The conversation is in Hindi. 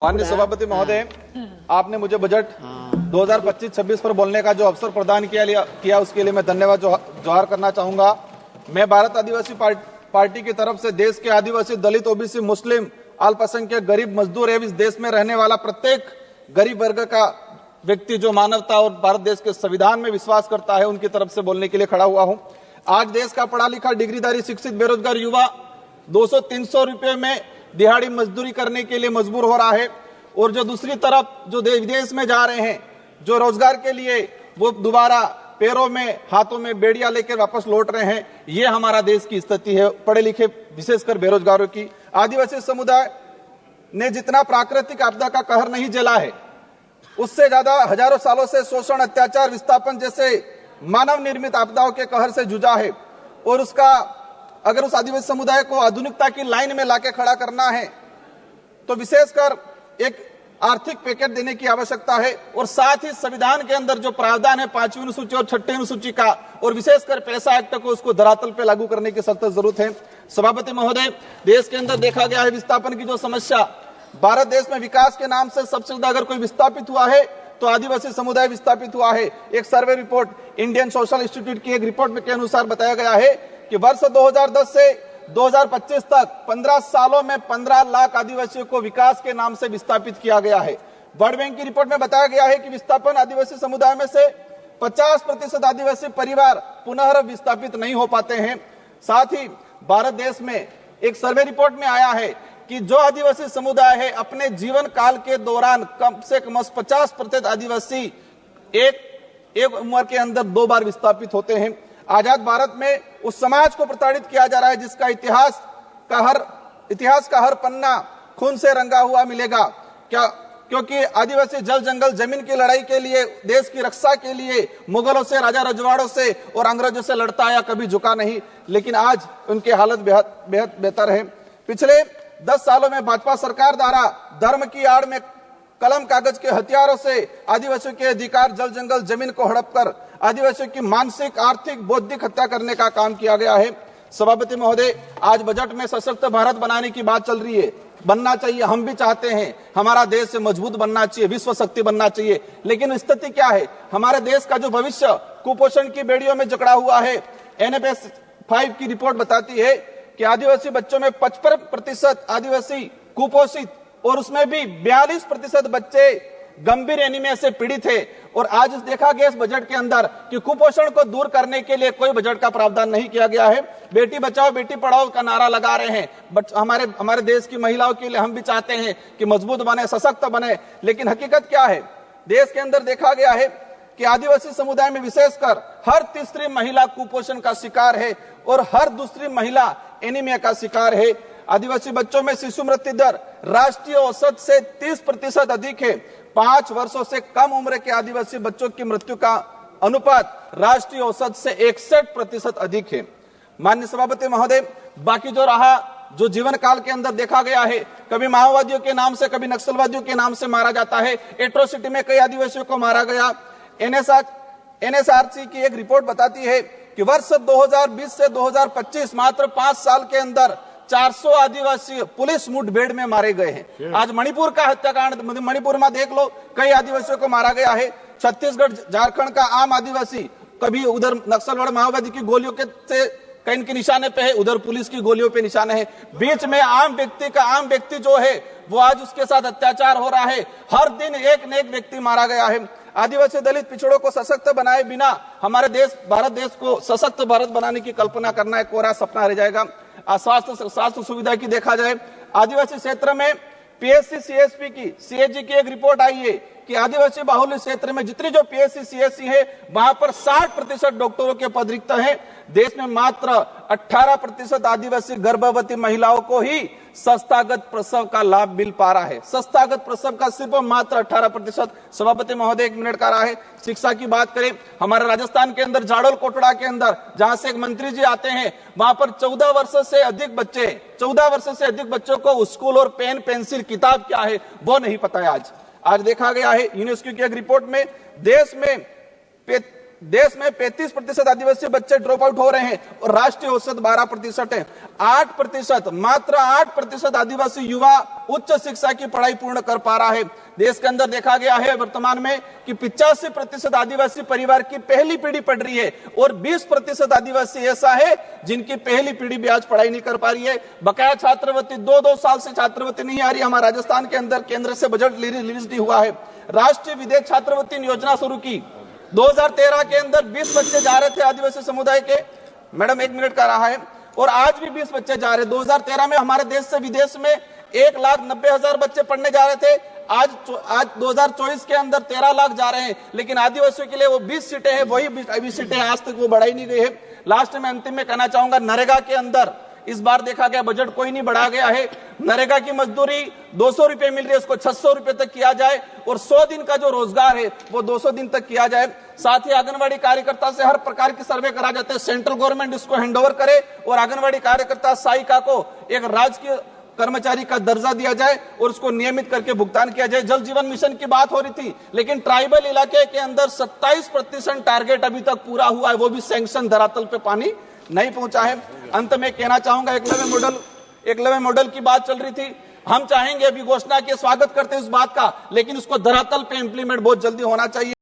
माननीय सभापति महोदय, आपने मुझे बजट 2025-26 पर बोलने का जो अवसर प्रदान किया उसके लिए मैं धन्यवाद जोहार करना चाहूंगा। मैं भारत आदिवासी पार्टी की तरफ से देश के आदिवासी, दलित, ओबीसी, मुस्लिम, अल्पसंख्यक, गरीब, मजदूर एवं इस देश में रहने वाला प्रत्येक गरीब वर्ग का व्यक्ति जो मानवता और भारत देश के संविधान में विश्वास करता है, उनकी तरफ से बोलने के लिए खड़ा हुआ हूं। आज देश का पढ़ा लिखा, डिग्रीधारी, शिक्षित, बेरोजगार युवा 200-300 रुपए में दिहाड़ी मजदूरी करने के लिए मजबूर हो रहा है, और जो दूसरी तरफ जो विदेश में जा रहे हैं, जो रोजगार के लिए वो दोबारा पैरों में, हाथों में बेड़ियां लेकर वापस लौट रहे हैं। ये हमारा देश की स्थिति है, पढ़े लिखे विशेषकर बेरोजगारों की। आदिवासी समुदाय ने जितना प्राकृतिक आपदा का कहर नहीं झेला है, उससे ज्यादा हजारों सालों से शोषण, अत्याचार, विस्थापन जैसे मानव निर्मित आपदाओं के कहर से जूझा है। और उसका अगर उस आदिवासी समुदाय को आधुनिकता की लाइन में लाके खड़ा करना है तो विशेषकर एक आर्थिक पैकेज देने की आवश्यकता है, और साथ ही संविधान के अंदर जो प्रावधान है 5वीं अनुसूची और 6ठी अनुसूची का, और विशेषकर पैसा एक्ट को उसको धरातल पे लागू करने की सख्त जरूरत है। सभापति महोदय, देश के अंदर देखा गया है विस्थापन की जो समस्या, भारत देश में विकास के नाम से सबसे ज्यादा अगर कोई विस्थापित हुआ है तो आदिवासी समुदाय विस्थापित हुआ है। एक survey report Indian social institute की एक रिपोर्ट के अनुसार बताया गया है कि वर्ष 2010 से 2025 तक 15 सालों में 15 लाख आदिवासियों को विकास के नाम से विस्थापित किया गया है। वर्ल्ड बैंक की रिपोर्ट में बताया गया है कि विस्थापन आदिवासी समुदाय में से 50% आदिवासी परिवार पुनः विस्थापित नहीं हो पाते हैं। साथ ही भारत देश में एक सर्वे रिपोर्ट में आया है कि जो आदिवासी समुदाय है अपने जीवन काल के दौरान कम से कम 50% आदिवासी एक उम्र के अंदर 2 बार विस्थापित होते हैं। आजाद भारत में उस समाज को प्रताड़ित किया जा रहा है जिसका इतिहास का हर पन्ना खून से रंगा हुआ मिलेगा। क्योंकि आदिवासी जल जंगल जमीन की लड़ाई के लिए, देश की रक्षा के लिए मुगलों से, राजा रजवाड़ों से और अंग्रेजों से लड़ता आया, कभी झुका नहीं, लेकिन आज उनकी हालत बेहद बेहतर है। पिछले 10 सालों में भाजपा सरकार द्वारा धर्म की आड़ में कलम कागज के हथियारों से आदिवासियों के अधिकार, जल जंगल जमीन को हड़प कर आदिवासियों की मानसिक, आर्थिक, बौद्धिक हत्या करने का काम किया गया है। सभापति महोदय, आज बजट में सशक्त भारत बनाने की बात चल रही है। बनना चाहिए, हम भी चाहते हैं, हमारा देश मजबूत बनना चाहिए, विश्व शक्ति बनना चाहिए, लेकिन स्थिति क्या है? हमारे देश का जो भविष्य कुपोषण की बेड़ियों में जकड़ा हुआ है। NFS 5 की रिपोर्ट बताती है कि आदिवासी बच्चों में 55% आदिवासी कुपोषित, और उसमें भी 42% बच्चे गंभीर एनीमिया से पीड़ित है। और आज देखा गया इस बजट के अंदर कि कुपोषण को दूर करने के लिए कोई बजट का प्रावधान नहीं किया गया है। बेटी बचाओ बेटी पढ़ाओ का नारा लगा रहे हैं, बट हमारे देश की महिलाओं के लिए हम भी चाहते हैं कि मजबूत बने, सशक्त बने, लेकिन हकीकत क्या है? देश के अंदर देखा गया है कि आदिवासी समुदाय में विशेषकर हर तीसरी महिला कुपोषण का शिकार है और हर दूसरी महिला एनीमिया का शिकार है। आदिवासी बच्चों में शिशु मृत्यु दर राष्ट्रीय औसत से 30% अधिक है। 5 वर्षों से कम उम्र के आदिवासी बच्चों की मृत्यु का अनुपात राष्ट्रीय औसत से 61% अधिक है। माननीय सभापति महोदय, बाकी जो जीवन काल के अंदर देखा गया है, कभी माओवादियों के नाम से, कभी नक्सलवादियों के नाम से मारा जाता है। एट्रोसिटी में कई आदिवासियों को मारा गया। NSRC की एक रिपोर्ट बताती है कि वर्ष 2020 से 2025 मात्र 5 साल के अंदर 400 आदिवासी पुलिस मुठभेड़ में मारे गए हैं। आज मणिपुर का हत्याकांड, मणिपुर में देख लो, कई आदिवासियों को मारा गया है। छत्तीसगढ़, झारखंड का आम आदिवासी कभी उधर नक्सलवाद माओवादी की गोलियों के से कहीं के निशाने पे है, उधर पुलिस की गोलियों पे निशाने है। बीच में आम व्यक्ति जो है वो आज उसके साथ अत्याचार हो रहा है। हर दिन एक न एक व्यक्ति मारा गया है। आदिवासी, दलित, पिछड़ों को सशक्त बनाए बिना हमारे देश, भारत देश को सशक्त भारत बनाने की कल्पना करना एक कोरा सपना रह जाएगा। स्वास्थ्य सुविधा की देखा जाए, आदिवासी क्षेत्र में PSC CSP की, CAG की एक रिपोर्ट आई है कि आदिवासी बाहुल्य क्षेत्र में जितनी जो PSC CSC है वहां पर 60% डॉक्टरों के पद रिक्त हैं। देश में मात्र 18% आदिवासी गर्भवती महिलाओं को ही संस्थागत प्रसव का लाभ मिल पा रहा है। संस्थागत प्रसव का सिर्फ मात्र 18%। सभापति महोदय, 1 मिनट का रहा है। शिक्षा की बात करें, हमारे राजस्थान के अंदर जाडोल कोटड़ा के अंदर जहां से एक मंत्री जी आते हैं, वहां पर 14 वर्ष से अधिक बच्चों को स्कूल और पेन पेंसिल किताब क्या है वो नहीं पता है। आज देखा गया है यूनेस्को की एक रिपोर्ट में देश में देश में 35% आदिवासी बच्चे ड्रॉप आउट हो रहे हैं और राष्ट्रीय औसत 12% है। 8%, मात्र 8% आदिवासी युवा उच्च शिक्षा की पढ़ाई पूर्ण कर पा रहा है। देश के अंदर देखा गया है वर्तमान में कि 85% आदिवासी परिवार की पहली पीढ़ी पढ़ रही है और 20% आदिवासी ऐसा है जिनकी पहली पीढ़ी भी आज पढ़ाई नहीं कर पा रही है। बकाया छात्रवृत्ति 2-2 साल से छात्रवृत्ति नहीं आ रही। हमारे राजस्थान के अंदर केंद्र से बजट रिलीज नहीं हुआ है। राष्ट्रीय विदेश छात्रवृत्ति योजना शुरू की 2013 के अंदर 20 बच्चे जा रहे थे आदिवासी समुदाय के, मैडम 1 मिनट का रहा है, और आज भी 20 बच्चे जा रहे। 2013 में हमारे देश से विदेश में 1,90,000 बच्चे पढ़ने जा रहे थे। आज 2024 के अंदर 13 लाख जा रहे हैं, लेकिन आदिवासियों के लिए वो 20 सीटें हैं, वही 20 सीटें आज तक वो बढ़ाई नहीं गई है। लास्ट में अंतिम में कहना चाहूंगा, नरेगा के अंदर इस बार देखा गया बजट कोई नहीं बढ़ा गया है। नरेगा की मजदूरी 200 रुपए मिल रही है, उसको 600 रुपए तक किया जाए और 100 दिन का जो रोजगार है वो 200 दिन तक किया जाए। साथ ही आंगनवाड़ी कार्यकर्ता से हर प्रकार की सर्वे करा जाते हैं, सेंट्रल गवर्नमेंट इसको हैंडओवर करे और आंगनवाड़ी कार्यकर्ता सहायिका को एक राजकीय कर्मचारी का दर्जा दिया जाए और उसको नियमित करके भुगतान किया जाए। जल जीवन मिशन की बात हो रही थी, लेकिन ट्राइबल इलाके के अंदर 27% टारगेट अभी तक पूरा हुआ है, वो भी सैंक्शन धरातल पे पानी नहीं पहुंचा है। अंत में कहना चाहूंगा, एकलव्य मॉडल की बात चल रही थी। हम चाहेंगे, अभी घोषणा के स्वागत करते हैं इस बात का, लेकिन उसको धरातल पे इंप्लीमेंट बहुत जल्दी होना चाहिए।